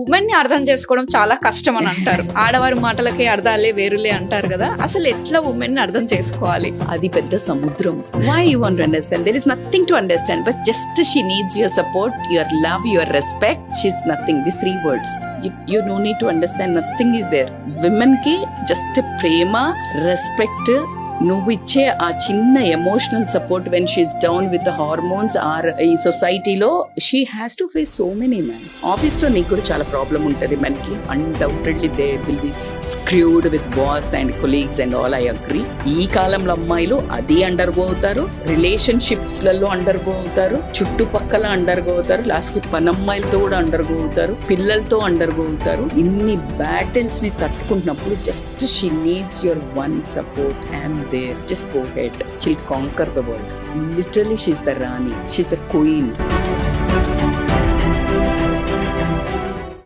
Women ని అర్థం చేసుకోవడం చాలా కష్టం అని అంటారు. ఆడవారి మాటలకి అర్థాలే వేరులే అంటారు కదా, అసలు ఎట్లా ఉమెన్ ని అర్థం చేసుకోవాలి? అది పెద్ద సముద్రం. Why you want to understand? There is nothing to understand, but just she needs your support, your love, your respect. She's nothing. These 3 words. You don't need to understand. Nothing is there. Women ki just prema, respect, నువ్వు ఇచ్చే ఆ చిన్న emotional support when she is down with hormones or ఈ సొసైటీలో she has to face so many man. Office లో నీకు కూడా చాలా ప్రాబ్లం ఉంటుంది మనకి. Undoubtedly they will be screwed with boss and colleagues and all. I agree. ఈ కాలంలో అమ్మాయిలు అది అండర్గో అవుతారు, రిలేషన్షిప్స్ లలో అండర్గో అవుతారు, చుట్టుపక్కల అండర్గో అవుతారు, లాస్ట్ కి పనమ్మాయిలతో కూడా అండర్గో అవుతారు, పిల్లలతో అండర్గో అవుతారు. ఇన్ని బ్యాటిల్స్ ని తట్టుకుంటున్నప్పుడు just she needs your one support. I'm there, just go ahead. She'll conquer the world. Literally, she's the Rani. She's a queen.